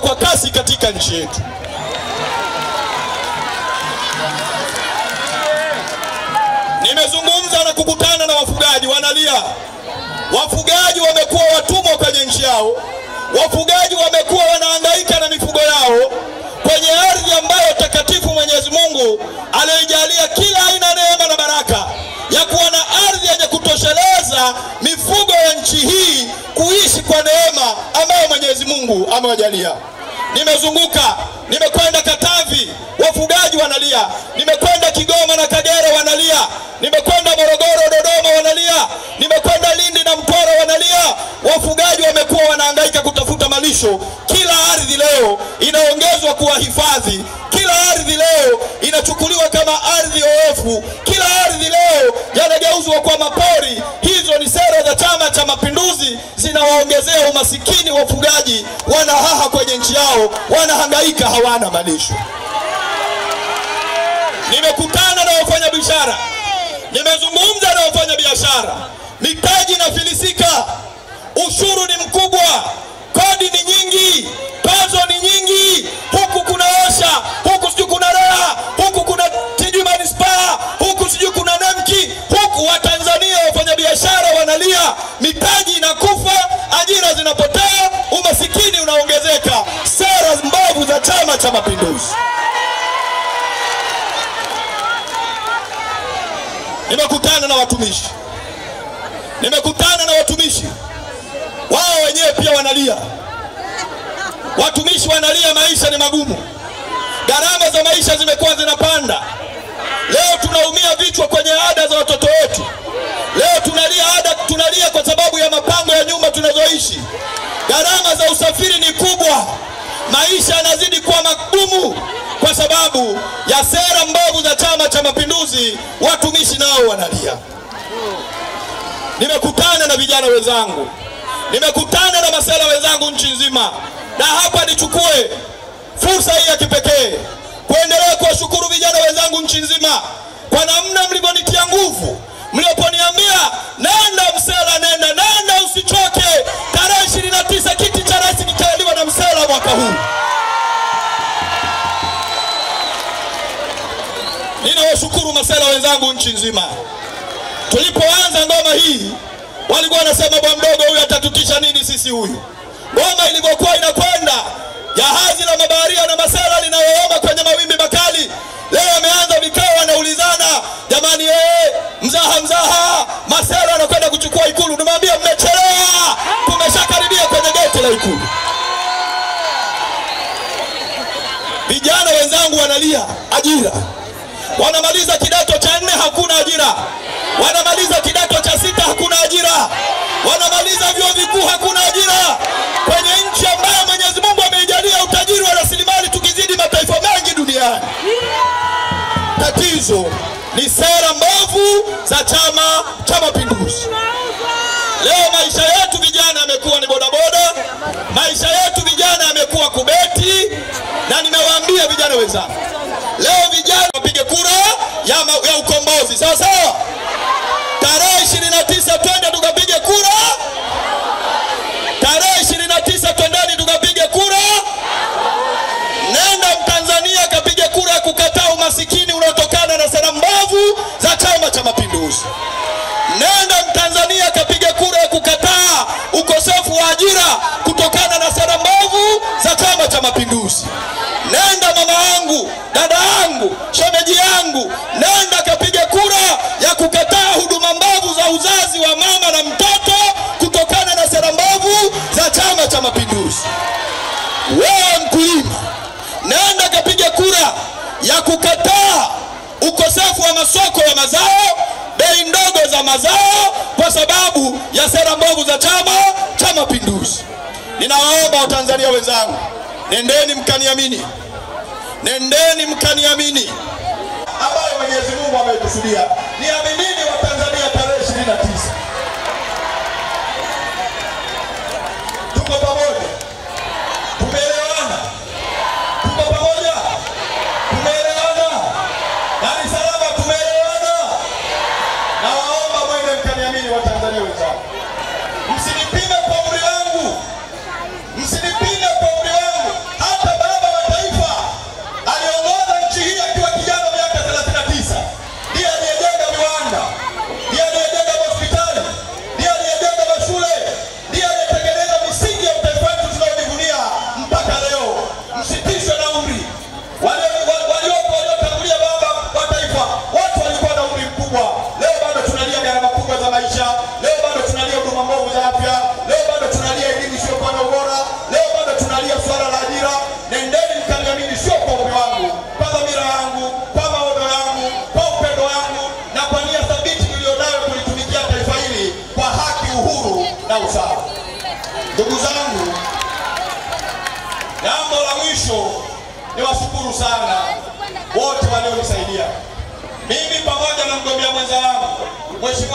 kwa kasi katika nchi yetu. Nimezungumza na kukutana na wafugaji, wanalia. Wafugaji wamekuwa watumwa kwenye nchi yao. Wafugaji wamekuwa wanahangaika na mifugo yao kwenye ardhi ambayo takatifu Mwenyezi Mungu aliyojalia kila aina neema na baraka ya kuwa na ardhi yenye kutosheleza mifugo ya nchi hii kuishi kwa neema ambayo Mwenyezi Mungu amewajalia. Nimezunguka, nimekwenda Katavi, wafugaji wanalia. Nimekwenda Kigoma na Kagera, wanalia. Nimekwenda Morogoro, Dodoma, wanalia. Nimekwenda Lindi na Mtwara, wanalia. Wafugaji wamekuwa wanahangaika kutafuta malisho. Kila ardhi leo inaongezwa kuwa hifadhi. Kila ardhi leo inachukuliwa kama ardhi oefu. Kila ardhi leo yanageuzwa kwa mapori. Hizo ni sera za Chama cha Mapinduzi, zinawaongezea umasikini wafugaji. Wanahaha kwenye nchi yao, wanahangaika, hawana malisho. Nimekutana na wafanyabiashara, nimezungumza na wafanyabiashara. Mitaji inafilisika, ushuru ni mkubwa, kodi ni nyingi, tozo ni nyingi. Huku kuna osha, huku siju kuna rea, huku kuna tiji manispaa, huku siju kuna nemki. Huku Watanzania wafanyabiashara wanalia, mitaji inakufa, ajira zinapotea, umasikini unaongezeka. Sera mbovu za Chama cha Mapinduzi. Nimekutana na watumishi. Nimekutana na watumishi. Wao wenyewe pia wanalia. Watumishi wanalia, maisha ni magumu. Gharama za maisha zimekuwa zinapanda. Leo tunaumia vichwa kwenye ada za watoto wetu. Leo tunalia kwa sababu ya mapango ya nyumba tunazoishi. Gharama za usafiri ni kubwa. Maisha yanazidi kuwa magumu kwa sababu ya sera mbovu za Chama cha Mapinduzi. Watumishi nao wanalia. Nimekutana na vijana wenzangu. Nimekutana na masela wenzangu nchi nzima. Na hapa nichukue fursa hii ya kipekee kuendelea kuwashukuru vijana wenzangu nchi nzima kwa namna mlivyonitia nguvu, mliponiambia nenda Msela, nenda usichoke. Tarehe 29 kiti cha rais kitaliwa na Msela mwaka huu. Ninawashukuru masela wenzangu nchi nzima. Tulipoanza ngoma hii walikuwa wanasema bwa mdogo huyu atatutisha nini sisi huyu. Ngoma ilivyokuwa inakwenda, jahazi la mabaharia na masela linayooma kwenye mawimbi makali, leo wameanza vikao, wanaulizana, jamani mzaha masela wanakwenda kuchukua Ikulu. Nimwambia mmechelewa, tumeshakaribia kwenye geti la Ikulu. Vijana wenzangu wanalia ajira. Wanamaliza kidato cha 4 hakuna ajira. Wanamaliza kidato cha 6 hakuna ajira. Wanamaliza vyuo vikuu hakuna ajira. Kwenye nchi ambayo Mwenyezi Mungu ameijalia utajiri wa rasilimali tukizidi mataifa mengi duniani. Tatizo ni sera mbovu za Chama cha Mapinduzi. Leo maisha yetu vijana yamekuwa ni bodaboda. Maisha yetu vijana yamekuwa kubeti. Na nimewaambia vijana wenzangu, leo vijana wapige kura ya ukombozi. Sawa sawa? Tarehe 29 twende tukapige kura. Tarehe 29 twendeni tukapige kura. Nenda Mtanzania kapige kura ya kukataa umasikini unaotokana na sera mbovu za Chama cha Mapinduzi. Nenda Mtanzania kapige kura ya kukataa ukosefu wa ajira kutokana na sera mbovu za Chama cha Mapinduzi. Nenda mama yangu, dada yangu, shemeji yangu, nenda kapige kura ya kukataa huduma mbovu za uzazi wa mama na mtoto kutokana na sera mbovu za Chama cha Mapinduzi. Wewe mkulima, nenda kapige kura ya kukataa ukosefu wa masoko ya mazao, bei ndogo za mazao kwa sababu ya sera mbovu za Chama cha Mapinduzi. Ninawaomba Watanzania wenzangu, nendeni mkaniamini. Nendeni mkaniamini ambayo Mwenyezi Mungu ametusudia. Niaminini Watanzania, tarehe 29 tuko pamoja. Tumeelewana? Tuko pamoja? Tumeelewana? Dar es Salaam tumeelewana? Na waomba mwende mkaniamini Watanzania wenzangu. Msinipime kwa umri wangu. Msinipime kwa umri wangu. na usawa. Ndugu zangu, jambo la mwisho ni washukuru sana wote walionisaidia mimi pamoja na mgombea mwenza wangu Mheshimiwa